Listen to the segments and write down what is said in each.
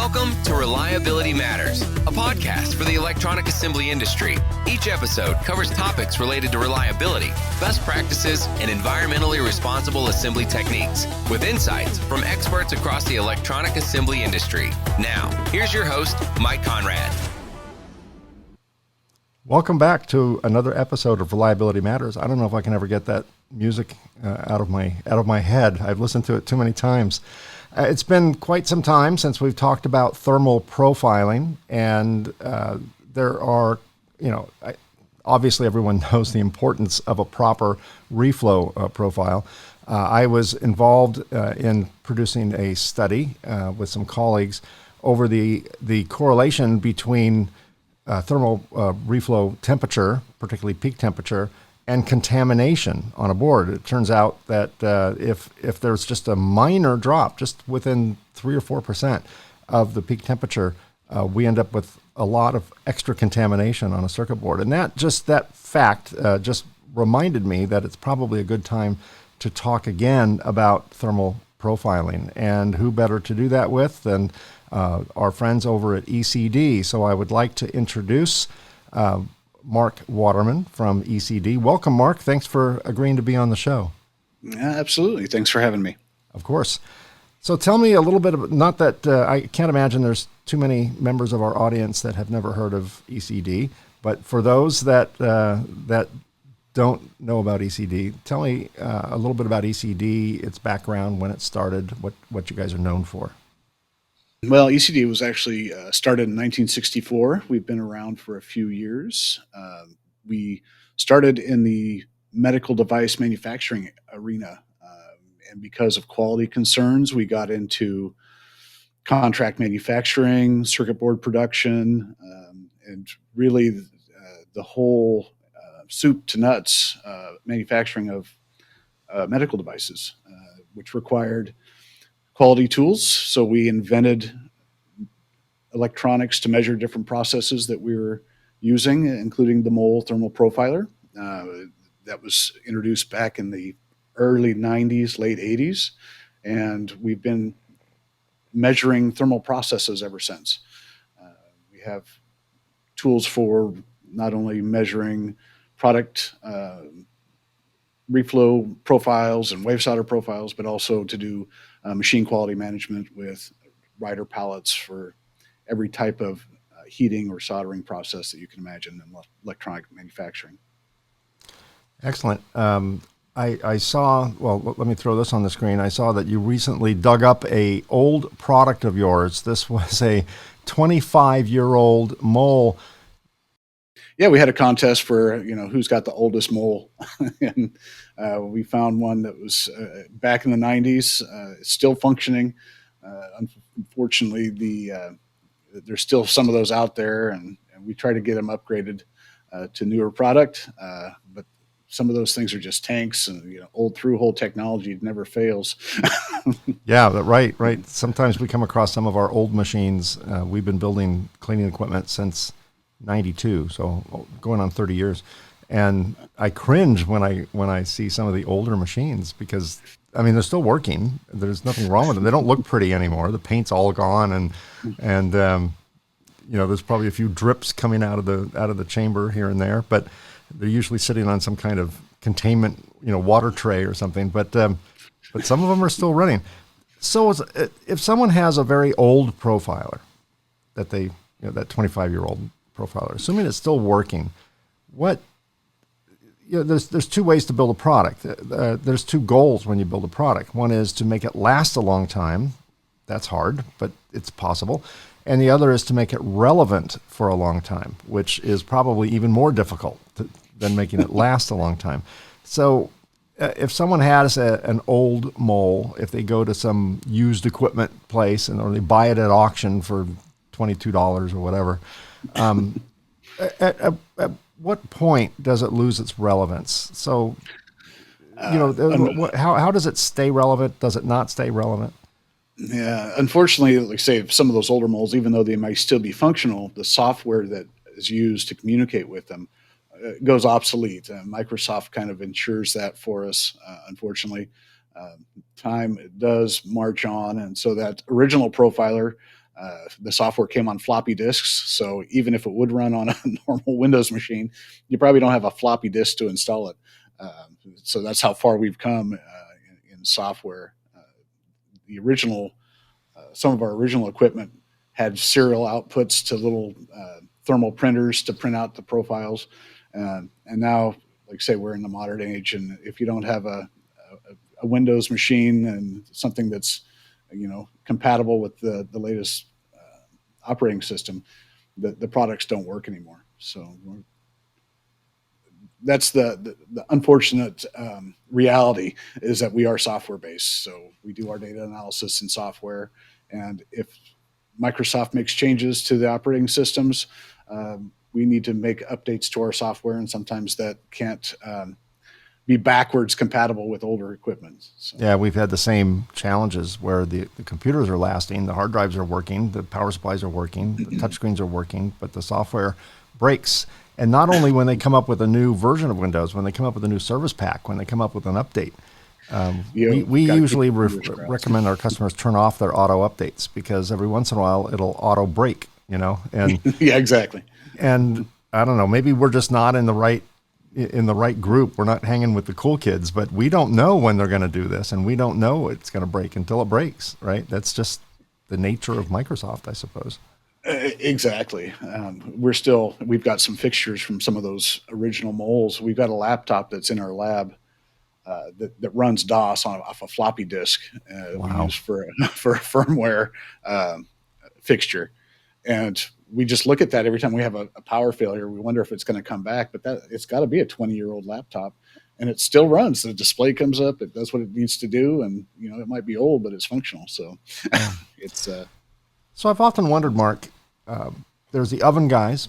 Welcome to Reliability Matters, a podcast for the electronic assembly industry. Each episode covers topics related to reliability, best practices, and environmentally responsible assembly techniques, with insights from experts across the electronic assembly industry. Now, here's your host, Mike Conrad. Welcome back to another episode of Reliability Matters. I don't know if I can ever get that music out of my head. I've listened to it too many times. It's been quite some time since we've talked about thermal profiling, and there are, obviously everyone knows the importance of a proper reflow profile. I was involved in producing a study with some colleagues over the correlation between thermal reflow temperature, particularly peak temperature, and contamination on a board. It turns out that if there's just a minor drop, just within 3 or 4% of the peak temperature, we end up with a lot of extra contamination on a circuit board. And that fact just reminded me that it's probably a good time to talk again about thermal profiling. And who better to do that with than our friends over at ECD. So I would like to introduce Mark Waterman from ECD. Welcome, Mark. Thanks for agreeing to be on the show. Yeah, absolutely. Thanks for having me. Of course. So tell me a little bit about, not that I can't imagine there's too many members of our audience that have never heard of ECD, but for those that don't know about ECD, tell me a little bit about ECD, its background, when it started, what you guys are known for. Well, ECD was actually started in 1964. We've been around for a few years. We started in the medical device manufacturing arena, and because of quality concerns, we got into contract manufacturing, circuit board production, and really the whole soup to nuts manufacturing of medical devices, which required quality tools. So we invented electronics to measure different processes that we were using, including the mole thermal profiler. That was introduced back in the early 90s, late 80s. And we've been measuring thermal processes ever since. We have tools for not only measuring product reflow profiles and wave solder profiles, but also to do machine quality management with rider palettes for every type of heating or soldering process that you can imagine in electronic manufacturing. Excellent. I saw, well, let me throw this on the screen. I saw that you recently dug up a old product of yours. This was a 25-year-old mole. Yeah, we had a contest for, who's got the oldest mole. And we found one that was back in the 90s, still functioning. Unfortunately, there's still some of those out there, and we try to get them upgraded to newer product. But some of those things are just tanks, and old through-hole technology never fails. Yeah, right. Sometimes we come across some of our old machines. We've been building cleaning equipment since 92, so going on 30 years. And I cringe when I see some of the older machines because, they're still working. There's nothing wrong with them. They don't look pretty anymore. The paint's all gone, and there's probably a few drips coming out of the chamber here and there, but they're usually sitting on some kind of containment, water tray or something. But some of them are still running. So if someone has a very old profiler that that 25-year-old profiler, assuming it's still working, there's two ways to build a product. There's two goals when you build a product. One is to make it last a long time. That's hard, but it's possible. And the other is to make it relevant for a long time, which is probably even more difficult than making it last a long time. So if someone has an old mole, if they go to some used equipment place or they buy it at auction for $22 or whatever, at what point does it lose its relevance? So, how does it stay relevant? Does it not stay relevant? Yeah, unfortunately, like say, some of those older moles, even though they might still be functional, the software that is used to communicate with them goes obsolete. Microsoft kind of ensures that for us, unfortunately. Time does march on, and so that original profiler The software came on floppy disks, so even if it would run on a normal Windows machine, you probably don't have a floppy disk to install it. So that's how far we've come in software. The original, some of our original equipment had serial outputs to little thermal printers to print out the profiles, and now, like I say, we're in the modern age, and if you don't have a Windows machine and something that's compatible with the latest operating system, the products don't work anymore. So that's the unfortunate reality, is that we are software based. So we do our data analysis in software, and if Microsoft makes changes to the operating systems, we need to make updates to our software, and sometimes that can't be backwards compatible with older equipment. So. Yeah, we've had the same challenges where the computers are lasting, the hard drives are working, the power supplies are working, the touchscreens are working, but the software breaks. And not only when they come up with a new version of Windows, when they come up with a new service pack, when they come up with an update, we usually recommend our customers turn off their auto updates, because every once in a while it'll auto break, and yeah, exactly. And I don't know, maybe we're just not in the right group. We're not hanging with the cool kids, but we don't know when they're going to do this, and we don't know it's going to break until it breaks, right? That's just the nature of Microsoft, I suppose. Exactly. We've got some fixtures from some of those original moles. We've got a laptop that's in our lab that runs DOS off a floppy disk. Wow. We use for a firmware fixture, and we just look at that every time we have a power failure. We wonder if it's going to come back, but it's got to be a 20-year-old laptop, and it still runs. The display comes up, it does what it needs to do, and it might be old, but it's functional. So it's. So I've often wondered, Mark, there's the oven guys,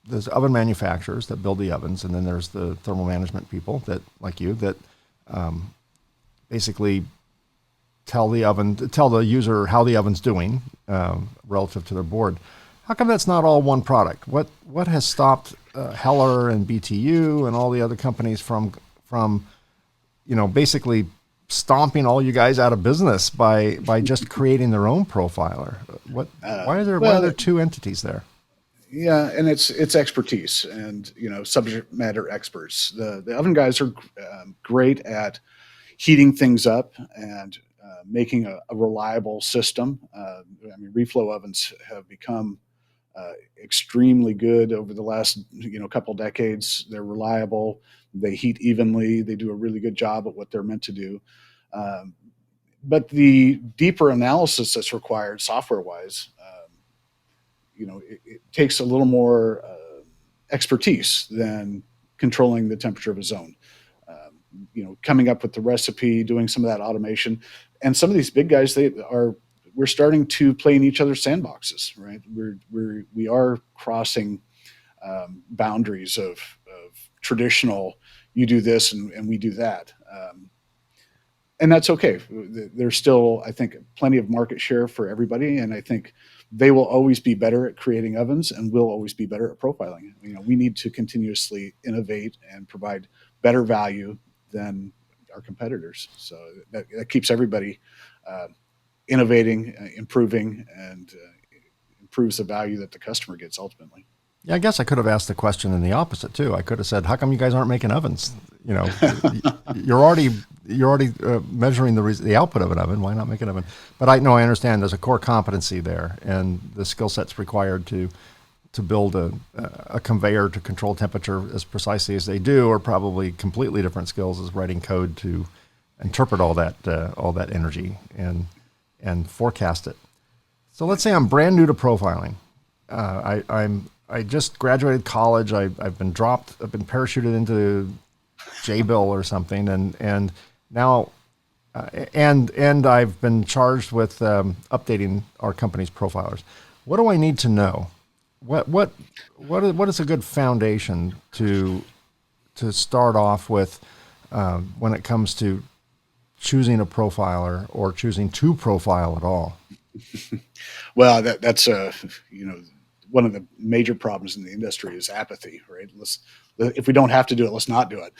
there's oven manufacturers that build the ovens, and then there's the thermal management people that, like you, that basically tell the user how the oven's doing relative to their board. How come that's not all one product? What has stopped Heller and BTU and all the other companies from basically stomping all you guys out of business by just creating their own profiler? Why are there two entities there? Yeah, and it's expertise and subject matter experts. The oven guys are great at heating things up and making a reliable system. Reflow ovens have become extremely good over the last couple decades. They're reliable. They heat evenly. They do a really good job at what they're meant to do. But the deeper analysis that's required software-wise, it takes a little more expertise than controlling the temperature of a zone. Coming up with the recipe, doing some of that automation, and some of these big guys, we're starting to play in each other's sandboxes, right? We are crossing boundaries of traditional. You do this and we do that, and that's okay. There's still, I think, plenty of market share for everybody, and I think they will always be better at creating ovens, and we'll always be better at profiling. We need to continuously innovate and provide better value than our competitors. So that keeps everybody innovating, improving, and improves the value that the customer gets ultimately. Yeah, I guess I could have asked the question in the opposite too. I could have said, "How come you guys aren't making ovens? You're already measuring the output of an oven. Why not make an oven?" But I understand there's a core competency there, and the skill sets required to build a conveyor to control temperature as precisely as they do are probably completely different skills as writing code to interpret all that energy and forecast it. So let's say I'm brand new to profiling. I just graduated college. I've been parachuted into JBill or something, and now and I've been charged with updating our company's profilers. What do I need to know? What is a good foundation to start off with when it comes to choosing a profiler or choosing to profile at all? Well, that's one of the major problems in the industry is apathy, right? If we don't have to do it, let's not do it.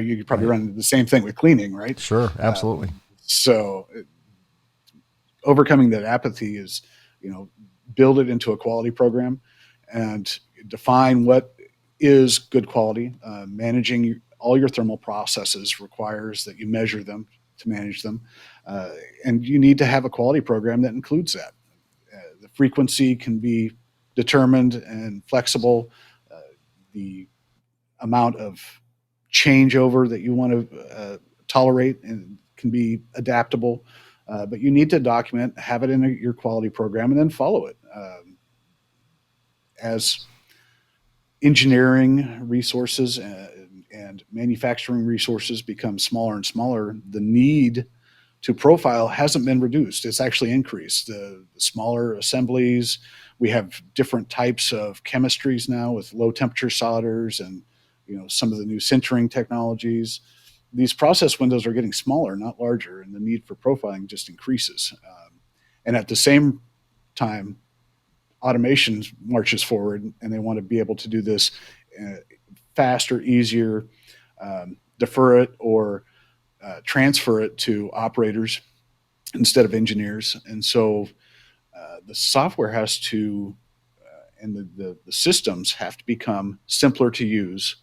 You probably run the same thing with cleaning, right? Sure, absolutely. So overcoming that apathy is, build it into a quality program and define what is good quality. Managing all your thermal processes requires that you measure them to manage them. And you need to have a quality program that includes that. The frequency can be determined and flexible. The amount of changeover that you want to tolerate and can be adaptable. But you need to document, have it in your quality program, and then follow it. As engineering resources and manufacturing resources become smaller and smaller, the need to profile hasn't been reduced. It's actually increased. The smaller assemblies, we have different types of chemistries now with low temperature solders and some of the new sintering technologies. These process windows are getting smaller, not larger, and the need for profiling just increases. And at the same time, automation marches forward, and they want to be able to do this faster, easier, defer it or transfer it to operators instead of engineers. And so the software has to, and the systems have to become simpler to use,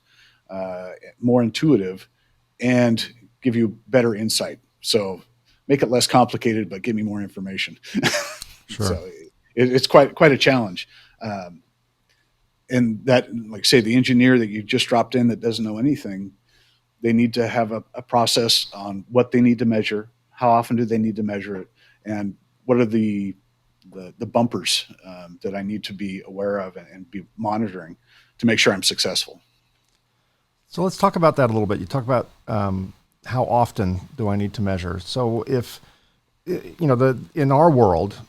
more intuitive, and give you better insight. So make it less complicated, but give me more information. Sure. So it's quite a challenge. And that, like say, the engineer that you just dropped in that doesn't know anything, they need to have a process on what they need to measure, how often do they need to measure it, and what are the bumpers that I need to be aware of and be monitoring to make sure I'm successful. So let's talk about that a little bit. You talk about how often do I need to measure? So if, in our world,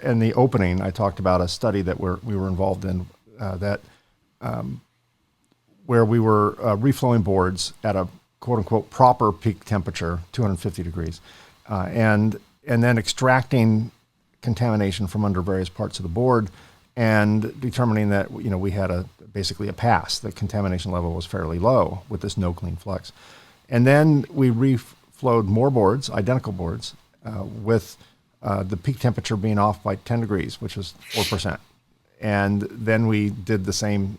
in the opening, I talked about a study that we were involved in where we were reflowing boards at a quote unquote proper peak temperature, 250 degrees, and then extracting contamination from under various parts of the board and determining that, we had basically a pass. The contamination level was fairly low with this no clean flux. And then we reflowed more boards, identical boards, with the peak temperature being off by 10 degrees, which was 4%. And then we did the same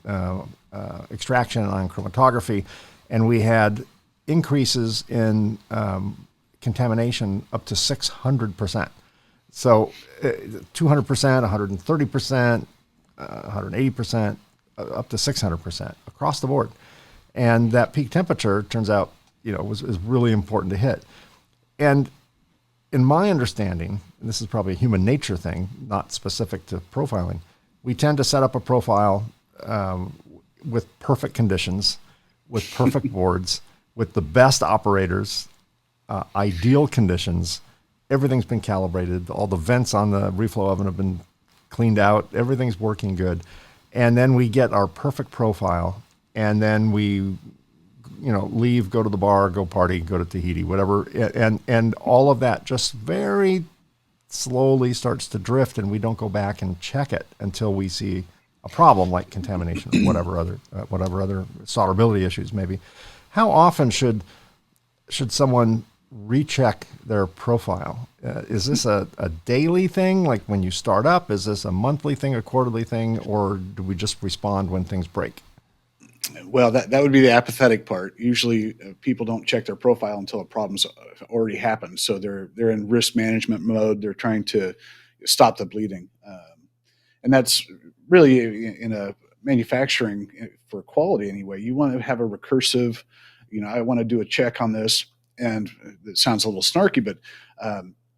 extraction on chromatography, and we had increases in contamination up to 600%. So 200%, 130%, 180%, up to 600% across the board. And that peak temperature turns out, is really important to hit. And in my understanding, and this is probably a human nature thing, not specific to profiling, we tend to set up a profile with perfect conditions, with perfect boards, with the best operators, ideal conditions. Everything's been calibrated. All the vents on the reflow oven have been cleaned out. Everything's working good. And then we get our perfect profile, and then we, leave, go to the bar, go party, go to Tahiti, whatever. And all of that just very slowly starts to drift, and we don't go back and check it until we see a problem like contamination or whatever other solderability issues maybe. How often should someone recheck their profile? Is this a daily thing, like when you start up? Is this a monthly thing, a quarterly thing, or do we just respond when things break? Well, that would be the apathetic part. Usually people don't check their profile until a problem's already happened. So they're in risk management mode. They're trying to stop the bleeding. And that's really in a manufacturing for quality anyway. You want to have a recursive, I want to do a check on this. And it sounds a little snarky, but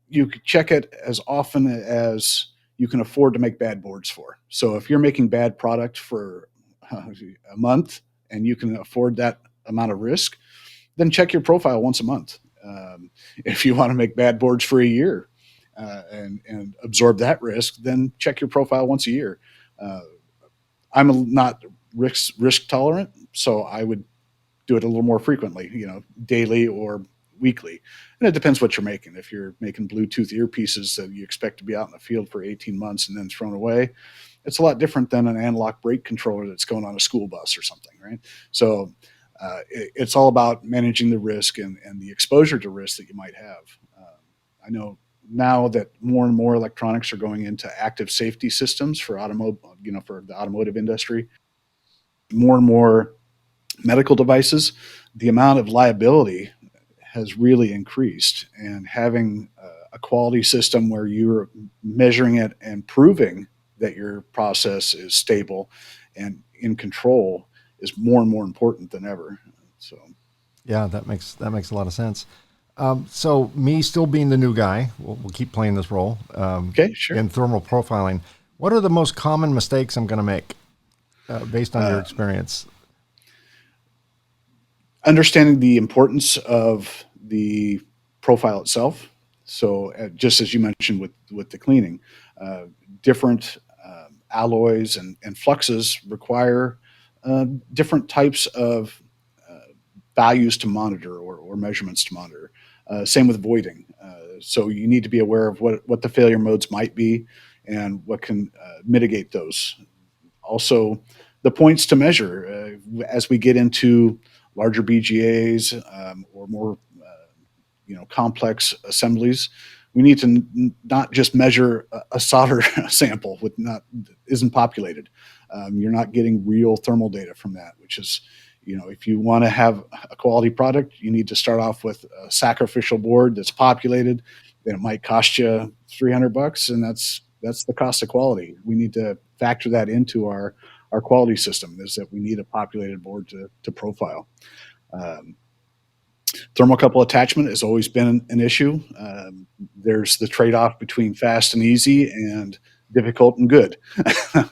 you could check it as often as you can afford to make bad boards for. So if you're making bad product for a month and you can afford that amount of risk, then check your profile once a month. If you want to make bad boards for a year and absorb that risk, then check your profile once a year. I'm not risk tolerant, so I would do it a little more frequently, daily or weekly. And it depends what you're making. If you're making Bluetooth earpieces that you expect to be out in the field for 18 months and then thrown away, it's a lot different than an analog brake controller that's going on a school bus or something, right? So it's all about managing the risk and the exposure to risk that you might have. I know now that more and more electronics are going into active safety systems for for the automotive industry, more and more medical devices, the amount of liability has really increased. And having a quality system where you're measuring it and proving that your process is stable and in control is more and more important than ever. So, yeah, that makes a lot of sense. So me still being the new guy, we'll keep playing this role. okay, sure. In thermal profiling, what are the most common mistakes I'm going to make based on your experience? Understanding the importance of the profile itself. So, just as you mentioned with the cleaning, different alloys and fluxes require different types of values to monitor or measurements to monitor. Same with voiding. So you need to be aware of what the failure modes might be and what can mitigate those. Also, the points to measure as we get into larger BGAs or more complex assemblies. We need to not just measure a solder sample with isn't populated. You're not getting real thermal data from that, which is, if you want to have a quality product, you need to start off with a sacrificial board that's populated. Then it might cost you $300, and that's the cost of quality. We need to factor that into our quality system, is that we need a populated board to profile. Thermocouple attachment has always been an issue. There's the trade-off between fast and easy and difficult and good.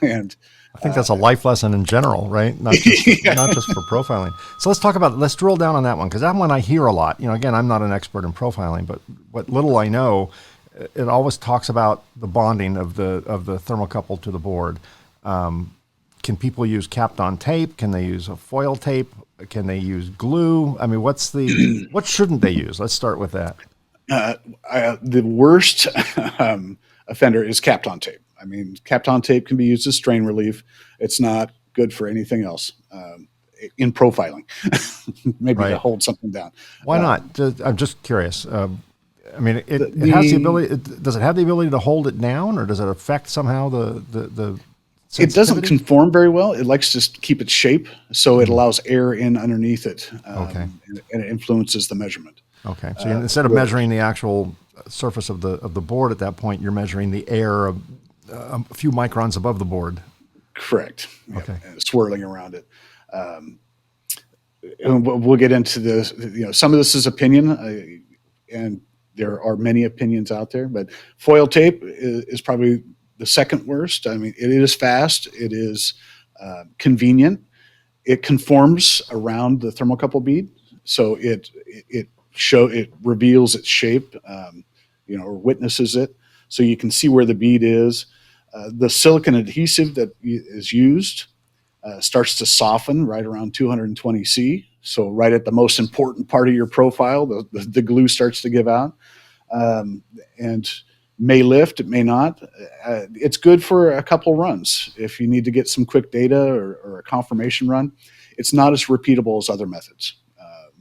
And I think that's a life lesson in general, right? Not just, not just for profiling. So let's drill down on that one, because that one I hear a lot. Again, I'm not an expert in profiling, but what little I know, it always talks about the bonding of the thermocouple to the board. Can people use Kapton tape? Can they use a foil tape? Can they use glue? I mean, what shouldn't they use? Let's start with that. The worst offender is Kapton tape. I mean, Kapton tape can be used as strain relief. It's not good for anything else in profiling, maybe right. to hold something down. Why not? I'm just curious. I mean, it has the ability. Does it have the ability to hold it down, or does it affect somehow the It doesn't conform very well. It likes to keep its shape, so it allows air in underneath it, okay. and it influences the measurement. Okay, so instead of measuring the actual surface of the board at that point, you're measuring the air a few microns above the board. Correct. Okay. And swirling around it. And we'll get into this. Some of this is opinion, and there are many opinions out there. But foil tape is probably the second worst. I mean, it is fast. It is convenient. It conforms around the thermocouple bead, so it reveals its shape, or witnesses it, so you can see where the bead is. The silicon adhesive that is used starts to soften right around 220 C. So right at the most important part of your profile, the glue starts to give out, and may lift, it may not. It's good for a couple runs. If you need to get some quick data or a confirmation run, it's not as repeatable as other methods.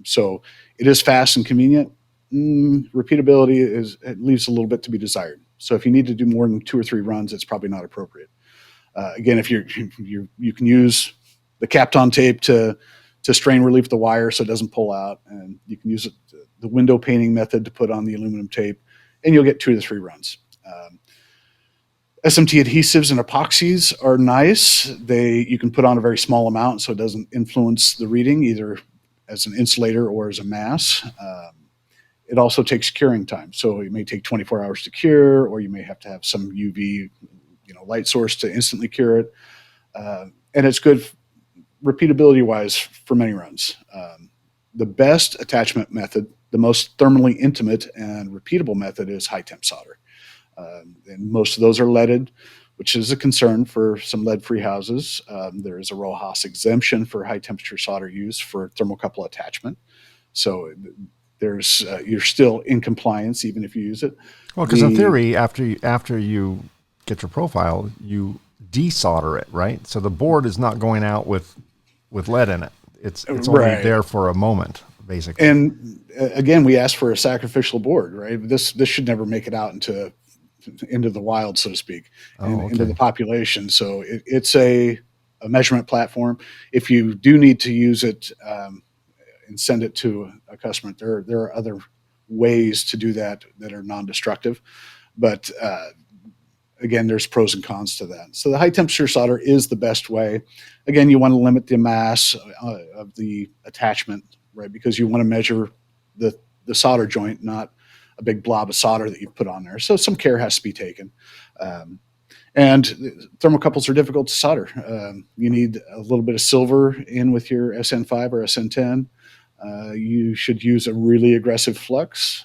So it is fast and convenient. Repeatability it leaves a little bit to be desired. So if you need to do more than 2 or 3 runs, it's probably not appropriate. Again, if you can use the Kapton tape to strain relief the wire so it doesn't pull out, and you can use the window painting method to put on the aluminum tape, and you'll get 2 to 3 runs. SMT adhesives and epoxies are nice. You can put on a very small amount so it doesn't influence the reading, either as an insulator or as a mass. It also takes curing time. So it may take 24 hours to cure, or you may have to have some UV light source to instantly cure it. And it's good repeatability-wise for many runs. The best attachment method, the most thermally intimate and repeatable method, is high-temp solder. And most of those are leaded, which is a concern for some lead-free houses. There is a RoHS exemption for high-temperature solder use for thermocouple attachment. So you're still in compliance even if you use it. Well, because in theory, after you get your profile, you desolder it, right? So the board is not going out with lead in it. It's only right. there for a moment, basically. And again, we asked for a sacrificial board, right? This should never make it out into the wild, so to speak, and into the population. So it's a measurement platform. If you do need to use it and send it to a customer, there are other ways to do that are non-destructive. But again, there's pros and cons to that. So the high temperature solder is the best way. Again, you want to limit the mass of the attachment, right? Because you want to measure the solder joint, not a big blob of solder that you put on there. So some care has to be taken. And thermocouples are difficult to solder. You need a little bit of silver in with your SN5 or SN10. You should use a really aggressive flux.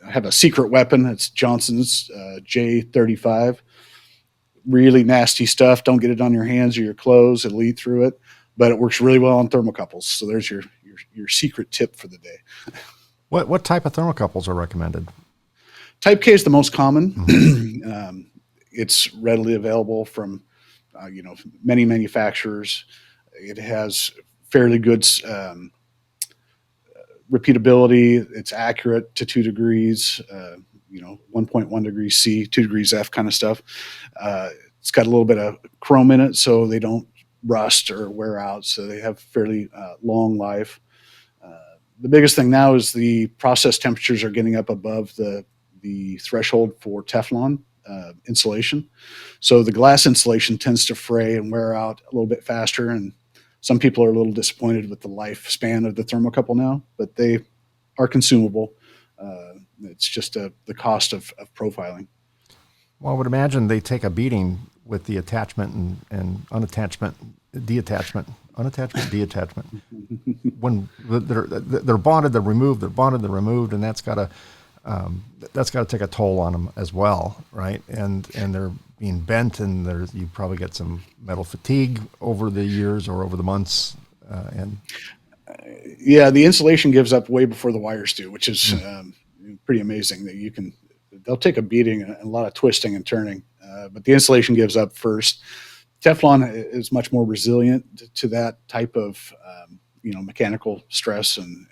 I have a secret weapon. It's Johnson's J35. Really nasty stuff. Don't get it on your hands or your clothes. It'll eat through it. But it works really well on thermocouples. So there's your secret tip for the day. What type of thermocouples are recommended? Type K is the most common. Mm-hmm. It's readily available from many manufacturers. It has fairly good repeatability. It's accurate to 2 degrees, 1.1 degrees C, 2 degrees F kind of stuff. It's got a little bit of chrome in it, so they don't rust or wear out. So they have fairly long life. The biggest thing now is the process temperatures are getting up above the threshold for Teflon insulation. So the glass insulation tends to fray and wear out a little bit faster, and some people are a little disappointed with the lifespan of the thermocouple now, but they are consumable. It's just the cost of profiling. Well, I would imagine they take a beating with the attachment and unattachment, detachment, when they're bonded, they're removed, and that's got to take a toll on them as well, right? And they're being bent, and you probably get some metal fatigue over the years or over the months. Yeah, the insulation gives up way before the wires do, which is pretty amazing. That they'll take a beating and a lot of twisting and turning, but the insulation gives up first. Teflon is much more resilient to that type of mechanical stress and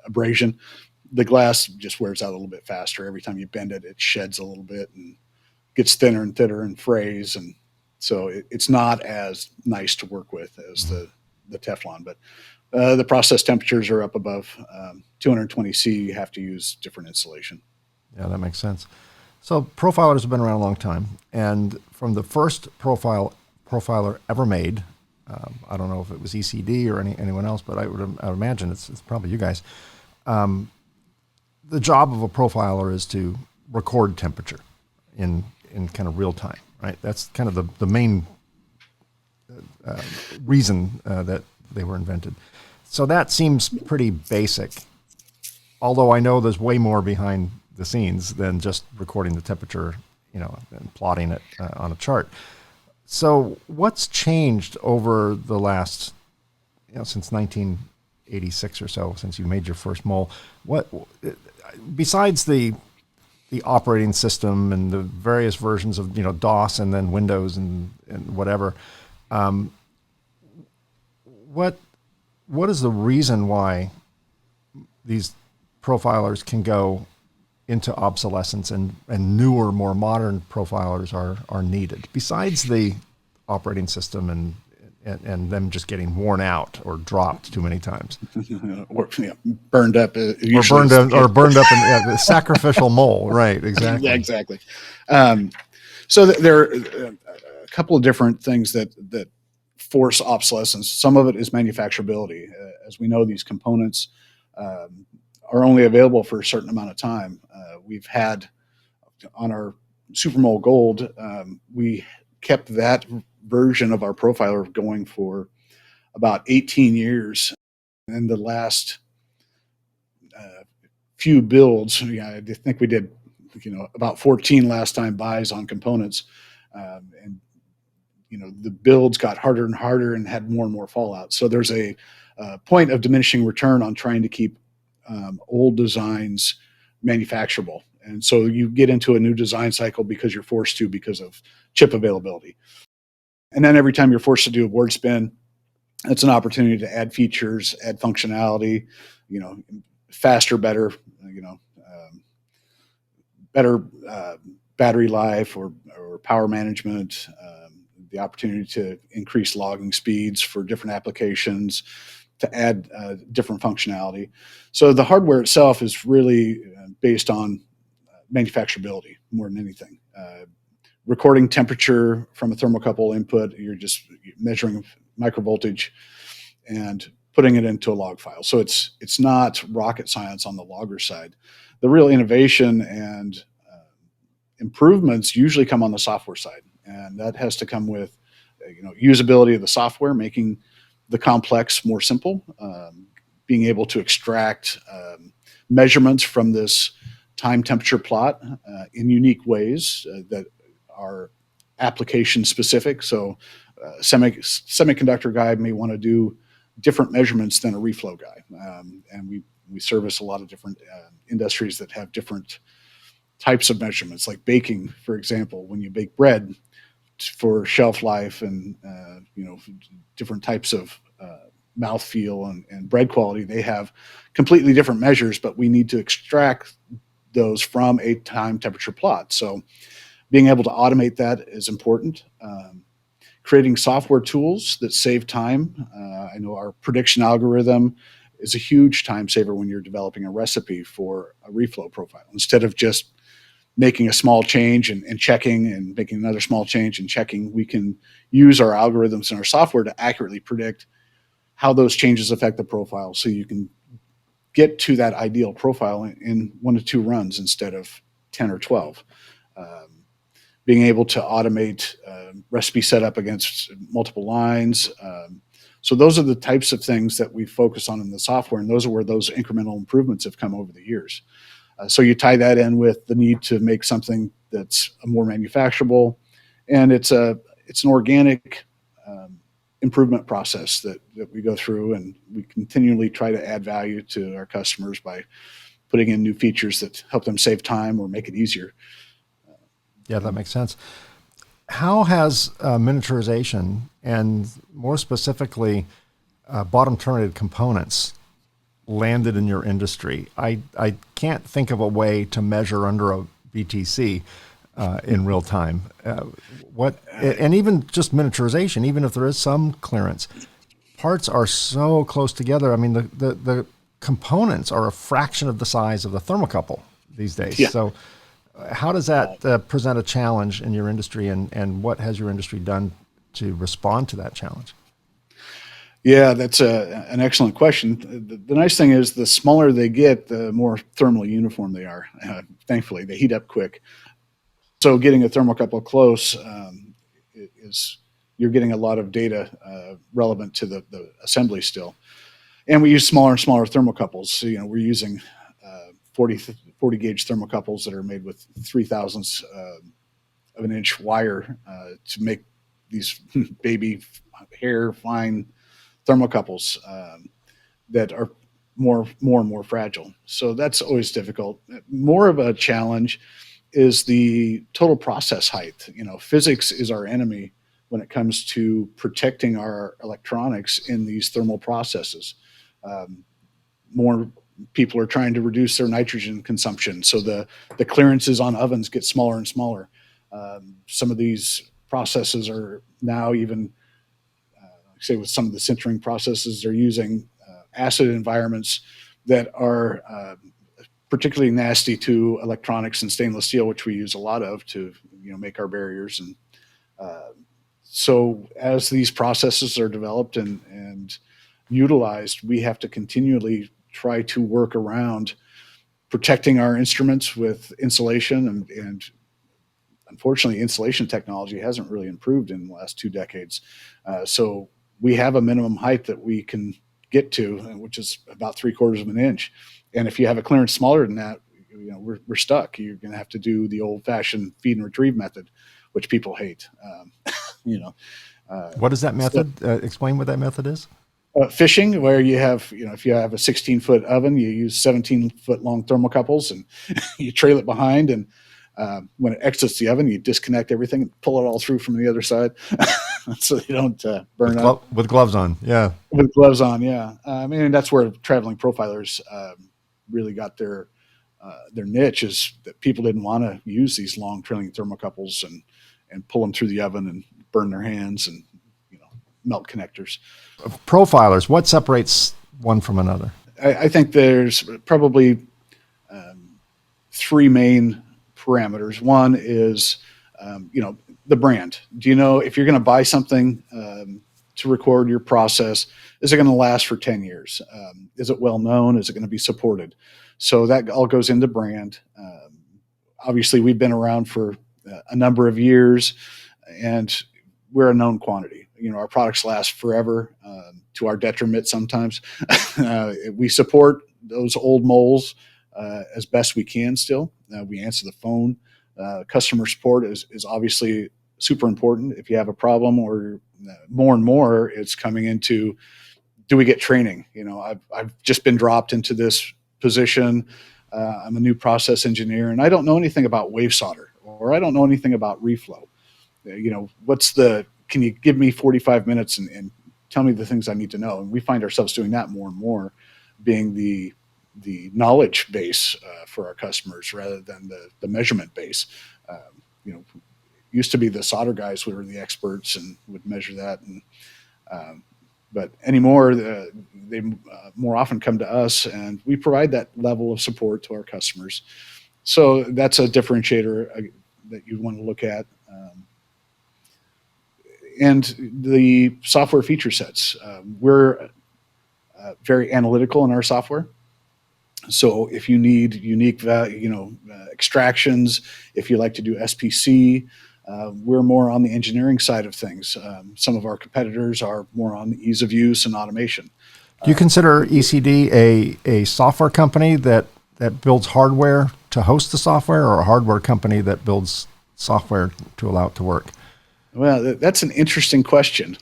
abrasion. The glass just wears out a little bit faster. Every time you bend it, it sheds a little bit and gets thinner and thinner and frays, and so it's not as nice to work with as the Teflon. But the process temperatures are up above 220 C. You have to use different insulation. Yeah, that makes sense. So profilers have been around a long time, and from the first profiler ever made, I don't know if it was ECD or anyone else, but I would imagine it's probably you guys. The job of a profiler is to record temperature in kind of real time, right? That's kind of the main reason that they were invented. So that seems pretty basic, although I know there's way more behind the scenes than just recording the temperature, and plotting it on a chart. So what's changed over the last, since 1986 or so, since you made your first mole? What, besides the operating system and the various versions of, DOS and then Windows and whatever, what is the reason why these profilers can go into obsolescence and newer, more modern profilers are needed, besides the operating system and them just getting worn out or dropped too many times, or burned up, or burned up in the sacrificial mole, right? Exactly. Yeah, exactly. So there are a couple of different things that force obsolescence. Some of it is manufacturability. As we know, these components are only available for a certain amount of time. We've had on our Supermole Gold, we kept that version of our profiler going for about 18 years. And the last few builds, I think we did, about 14 last time buys on components. And the builds got harder and harder and had more and more fallout. So there's a point of diminishing return on trying to keep old designs manufacturable. And so you get into a new design cycle because you're forced to, because of chip availability. And then every time you're forced to do a board spin, It's an opportunity to add features, add functionality, faster, better, better battery life or power management, the opportunity to increase logging speeds for different applications, to add different functionality. So the hardware itself is really based on manufacturability more than anything. Recording temperature from a thermocouple input, you're just measuring microvoltage and putting it into a log file. So it's not rocket science on the logger side. The real innovation and improvements usually come on the software side, and that has to come with usability of the software, making the complex more simple, being able to extract measurements from this time temperature plot in unique ways that are application specific. So semiconductor guy may want to do different measurements than a reflow guy, and we service a lot of different industries that have different types of measurements, like baking, for example. When you bake bread, for shelf life and different types of mouthfeel and bread quality, they have completely different measures, but we need to extract those from a time temperature plot. So being able to automate that is important. Creating software tools that save time. I know our prediction algorithm is a huge time saver when you're developing a recipe for a reflow profile. Instead of just making a small change and checking and making another small change and checking, we can use our algorithms and our software to accurately predict how those changes affect the profile, so you can get to that ideal profile in 1 to 2 runs instead of 10 or 12. Being able to automate recipe setup against multiple lines. So those are the types of things that we focus on in the software, and those are where those incremental improvements have come over the years. So you tie that in with the need to make something that's more manufacturable, and it's an organic improvement process that we go through, and we continually try to add value to our customers by putting in new features that help them save time or make it easier. Yeah, that makes sense. How has miniaturization, and more specifically bottom terminated components, landed in your industry? I can't think of a way to measure under a BTC in real time. And even just miniaturization, even if there is some clearance, parts are so close together. I mean, the components are a fraction of the size of the thermocouple these days. Yeah. So how does that present a challenge in your industry, and what has your industry done to respond to that challenge? Yeah, that's an excellent question. The nice thing is the smaller they get, the more thermally uniform they are. Thankfully, they heat up quick. So getting a thermocouple close is you're getting a lot of data relevant to the assembly still. And we use smaller and smaller thermocouples. So, we're using 40 gauge thermocouples that are made with 0.003 of an inch wire to make these baby hair fine thermocouples that are more and more fragile. So that's always difficult. More of a challenge is the total process height. Physics is our enemy when it comes to protecting our electronics in these thermal processes. More people are trying to reduce their nitrogen consumption, so the clearances on ovens get smaller and smaller. Some of these processes are now even, say with some of the sintering processes, they're using acid environments that are particularly nasty to electronics and stainless steel, which we use a lot of to make our barriers. And so as these processes are developed and utilized, we have to continually try to work around protecting our instruments with insulation, and unfortunately insulation technology hasn't really improved in the last 2 decades. So we have a minimum height that we can get to, which is about 3/4 of an inch. And if you have a clearance smaller than that, we're stuck. You're going to have to do the old-fashioned feed and retrieve method, which people hate. What is that method? Explain what that method is. Fishing, where you have, if you have a 16-foot oven, you use 17-foot long thermocouples, and you trail it behind, and When it exits the oven, you disconnect everything and pull it all through from the other side, so they don't burn up. With gloves on, yeah. With gloves on, yeah. I mean, that's where traveling profilers really got their niche, is that people didn't want to use these long trailing thermocouples and pull them through the oven and burn their hands and melt connectors. Profilers, what separates one from another? I think there's probably three main parameters. One is, the brand. Do you know if you're going to buy something to record your process, is it going to last for 10 years? Is it well known? Is it going to be supported? So that all goes into brand. Obviously, we've been around for a number of years, and we're a known quantity. Our products last forever, to our detriment sometimes. We support those old moles as best we can still. We answer the phone. Customer support is obviously super important. If you have a problem, or more and more, it's coming into, do we get training? I've just been dropped into this position. I'm a new process engineer, and I don't know anything about wave solder, or I don't know anything about reflow. Can you give me 45 minutes and tell me the things I need to know? And we find ourselves doing that more and more, being the knowledge base for our customers rather than the measurement base. Used to be the solder guys who were the experts and would measure that, but anymore they more often come to us, and we provide that level of support to our customers. So that's a differentiator that you want to look at. And the software feature sets. We're very analytical in our software. So if you need unique extractions, if you like to do SPC, we're more on the engineering side of things. Some of our competitors are more on the ease of use and automation. Do you consider ECD a software company that builds hardware to host the software, or a hardware company that builds software to allow it to work? Well, that's an interesting question,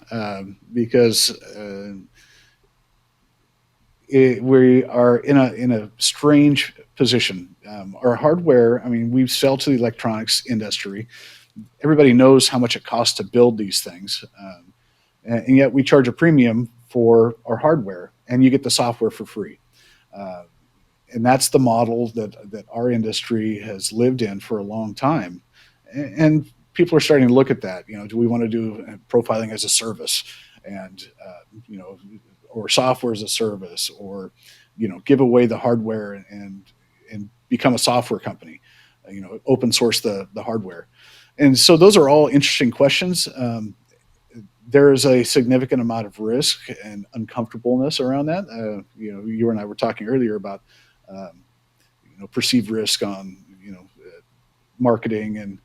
because we are in a strange position. Our hardware, we sell to the electronics industry. Everybody knows how much it costs to build these things, and yet we charge a premium for our hardware, and you get the software for free. And that's the model that our industry has lived in for a long time. And people are starting to look at that. Do we want to do profiling as a service, and or software as a service, or give away the hardware and become a software company, open source the hardware? And so those are all interesting questions. There is a significant amount of risk and uncomfortableness around that. You and I were talking earlier about perceived risk on marketing and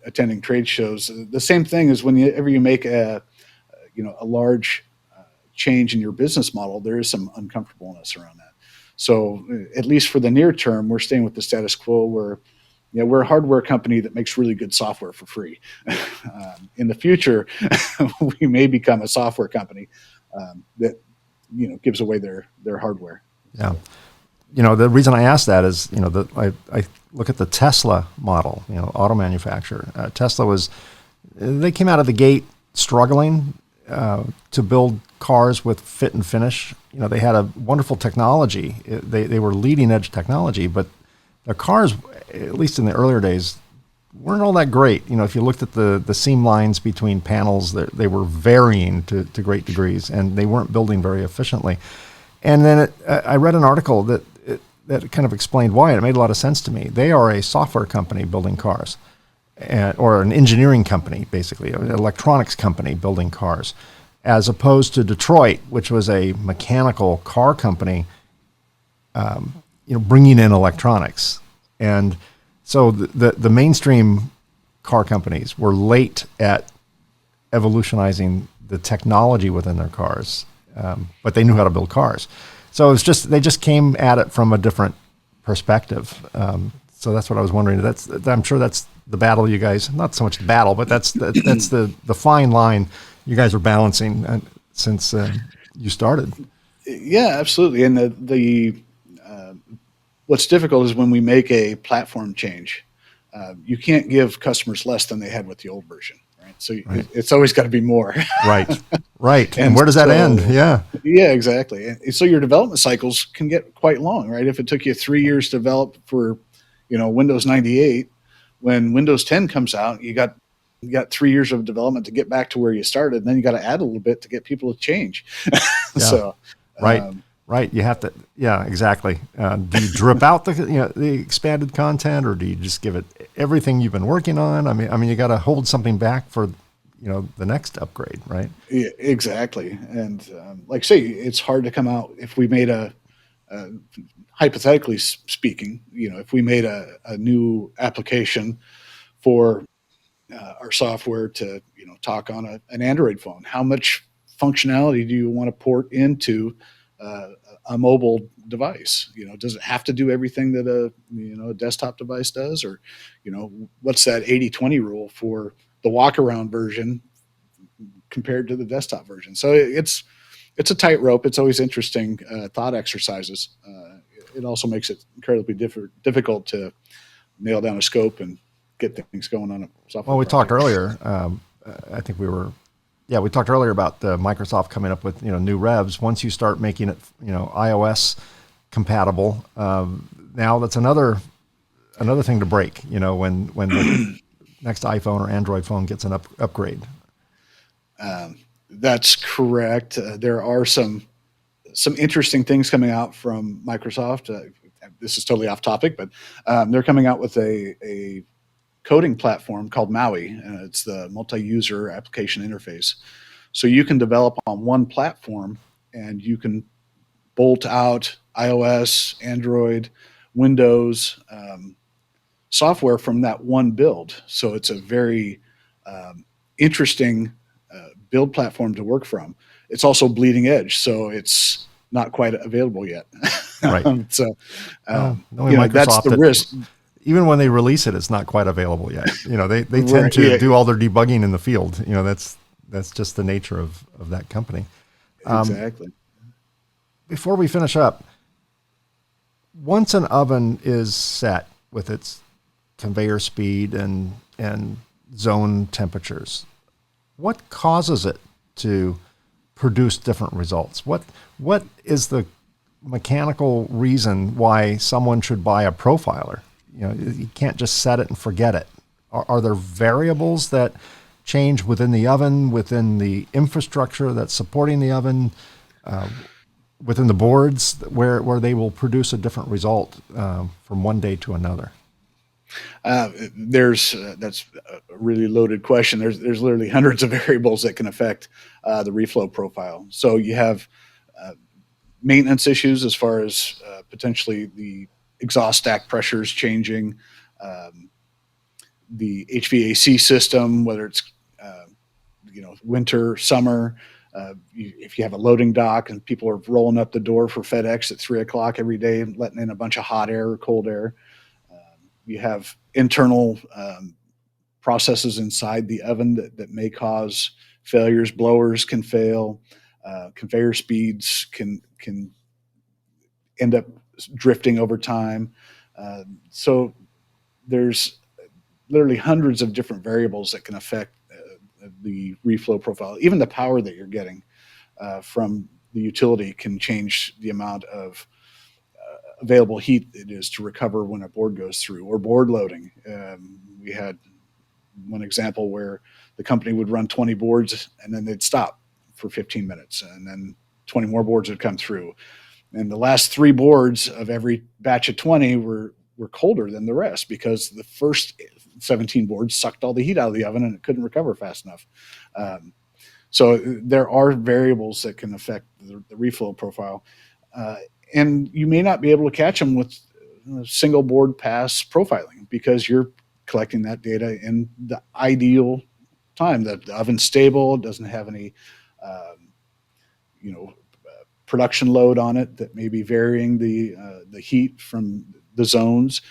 attending trade shows. The same thing is whenever you make a large change in your business model, there is some uncomfortableness around that. So at least for the near term, we're staying with the status quo, where we're a hardware company that makes really good software for free. In the future, we may become a software company that gives away their hardware. Yeah. The reason I ask that is, I look at the Tesla model, auto manufacturer. Tesla they came out of the gate struggling to build cars with fit and finish. They had a wonderful technology. They were leading edge technology, but their cars, at least in the earlier days, weren't all that great. If you looked at the seam lines between panels, they were varying to great degrees, and they weren't building very efficiently. And then I read an article that kind of explained why. It made a lot of sense to me. They are a software company building cars, or an engineering company, basically, an electronics company building cars, as opposed to Detroit, which was a mechanical car company, bringing in electronics. And so the mainstream car companies were late at evolutionizing the technology within their cars, but they knew how to build cars. So they just came at it from a different perspective. So that's what I was wondering. I'm sure that's the battle you guys, not so much the battle, but that's the fine line you guys are balancing since you started. Yeah, absolutely. And the what's difficult is when we make a platform change. you can't give customers less than they had with the old version, right? So Right. it's always got to be more. Right. Right. And where does that end? Yeah. Yeah, exactly. And so your development cycles can get quite long, right? If it took you 3 years to develop for, Windows 98, when Windows 10 comes out, you got 3 years of development to get back to where you started, and then you got to add a little bit to get people to change. Yeah. So, Right. Right. You have to. Yeah. Exactly. Do you drip out the expanded content, or do you just give it everything you've been working on? I mean, you got to hold something back for the next upgrade, right? yeah, exactly. And like I say, it's hard to come out if we made hypothetically speaking, if we made a new application for our software to, talk on an Android phone. How much functionality do you want to port into a mobile device? Does it have to do everything that a desktop device does, or what's that 80-20 rule for the walk around version compared to the desktop version? So it's a tightrope. It's always interesting thought exercises. It also makes it incredibly difficult to nail down a scope and get things going on a software. Well, we talked project. earlier. I think we talked earlier about Microsoft coming up with new revs. Once you start making it iOS compatible, now that's another thing to break. When the next iPhone or Android phone gets an upgrade. That's correct. There are some interesting things coming out from Microsoft. This is totally off topic, but they're coming out with a coding platform called Maui, and it's the multi-user application interface. So you can develop on one platform, and you can bolt out iOS, Android, Windows software from that one build. So it's a very interesting build platform to work from. It's also bleeding edge, so it's not quite available yet. Right. So Microsoft, that's the risk. Even when they release it, it's not quite available yet. They tend Right, to do all their debugging in the field. That's just the nature of that company. Exactly. Before we finish up, once an oven is set with its conveyor speed and zone temperatures, what causes it to produce different results? What is the mechanical reason why someone should buy a profiler? You can't just set it and forget it. Are there variables that change within the oven, within the infrastructure that's supporting the oven, within the boards where they will produce a different result from one day to another? That's a really loaded question. There's literally hundreds of variables that can affect the reflow profile. So you have maintenance issues as far as potentially the exhaust stack pressures changing, the HVAC system, whether it's winter, summer. If you have a loading dock and people are rolling up the door for FedEx at 3:00 every day and letting in a bunch of hot air or cold air. You have internal processes inside the oven that may cause failures. Blowers can fail. Conveyor speeds can end up drifting over time. So there's literally hundreds of different variables that can affect the reflow profile. Even the power that you're getting from the utility can change the amount of available heat it is to recover when a board goes through, or board loading. We had one example where the company would run 20 boards and then they'd stop for 15 minutes, and then 20 more boards would come through. And the last 3 boards of every batch of 20 were colder than the rest because the first 17 boards sucked all the heat out of the oven and it couldn't recover fast enough. So there are variables that can affect the reflow profile. And you may not be able to catch them with single board pass profiling because you're collecting that data in the ideal time. The oven's stable, doesn't have any, production load on it that may be varying the heat from the zones.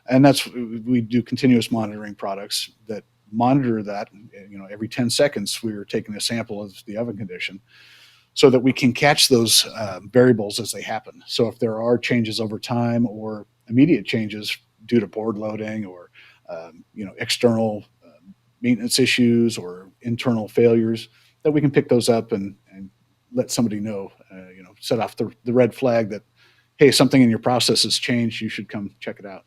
And we do continuous monitoring products that monitor that. Every 10 seconds we are taking a sample of the oven condition, so that we can catch those variables as they happen. So if there are changes over time or immediate changes due to board loading or external maintenance issues or internal failures, that we can pick those up and let somebody know, set off the red flag that, hey, something in your process has changed. You should come check it out.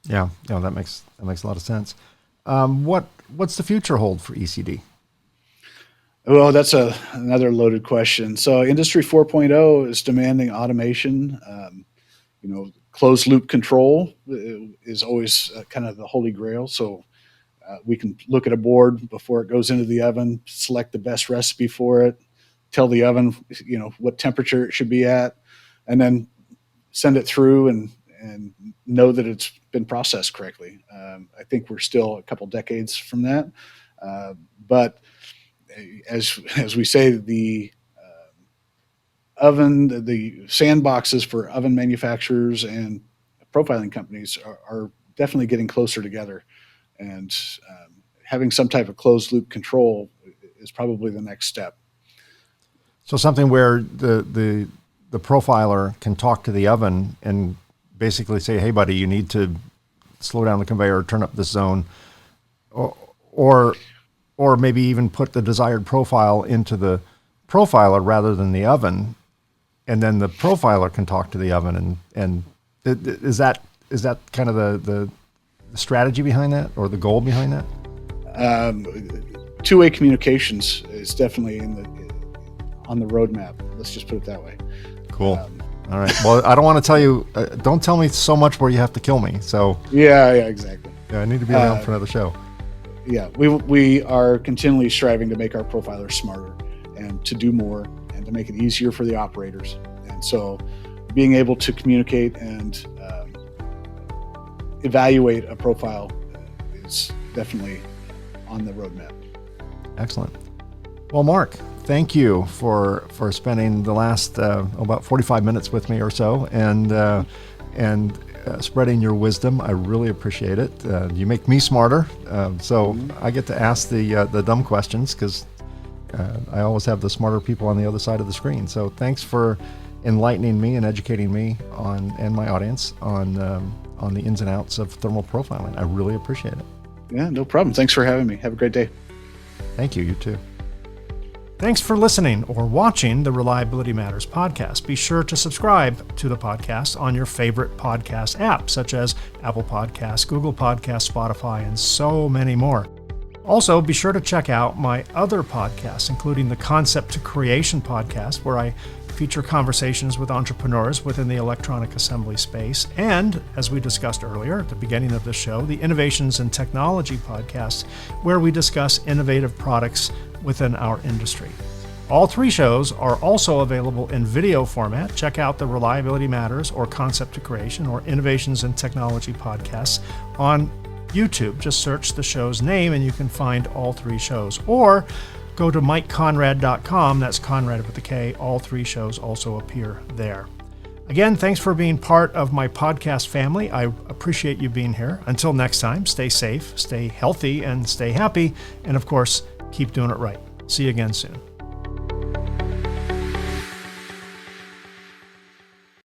Yeah, that makes a lot of sense. What's the future hold for ECD? Well, that's another loaded question. So Industry 4.0 is demanding automation. Closed loop control is always kind of the holy grail. So we can look at a board before it goes into the oven, select the best recipe for it, tell the oven, what temperature it should be at, and then send it through and know that it's been processed correctly. I think we're still a couple decades from that. But as we say, the the sandboxes for oven manufacturers and profiling companies are definitely getting closer together. And having some type of closed loop control is probably the next step. So something where the profiler can talk to the oven and basically say, hey, buddy, you need to slow down the conveyor, turn up this zone, or maybe even put the desired profile into the profiler rather than the oven, and then the profiler can talk to the oven. And is that kind of the strategy behind that, or the goal behind that? Two-way communications is definitely on the roadmap. Let's just put it that way. Cool. All right. Well, I don't want to tell you. Don't tell me so much where you have to kill me. So yeah, exactly. Yeah, I need to be around for another show. Yeah, we are continually striving to make our profilers smarter and to do more and to make it easier for the operators. And so, being able to communicate and evaluate a profile is definitely on the roadmap. Excellent. Well, Mark, thank you for spending the last about 45 minutes with me or so, and spreading your wisdom. I really appreciate it. You make me smarter, so I get to ask the dumb questions because I always have the smarter people on the other side of the screen. So thanks for enlightening me and educating me and my audience on the ins and outs of thermal profiling. I really appreciate it. Yeah, no problem. Thanks for having me. Have a great day. Thank you. You too. Thanks for listening or watching the Reliability Matters podcast. Be sure to subscribe to the podcast on your favorite podcast app, such as Apple Podcasts, Google Podcasts, Spotify, and so many more. Also, be sure to check out my other podcasts, including the Concept to Creation podcast, where I feature conversations with entrepreneurs within the electronic assembly space, and, as we discussed earlier at the beginning of the show, the Innovations in Technology podcast, where we discuss innovative products within our industry. All three shows are also available in video format. Check out the Reliability Matters or Concept to Creation or Innovations in Technology podcasts on YouTube. Just search the show's name and you can find all three shows. Or go to MikeConrad.com. That's Conrad with a K. All three shows also appear there. Again, thanks for being part of my podcast family. I appreciate you being here. Until next time, stay safe, stay healthy, and stay happy. And of course, keep doing it right. See you again soon.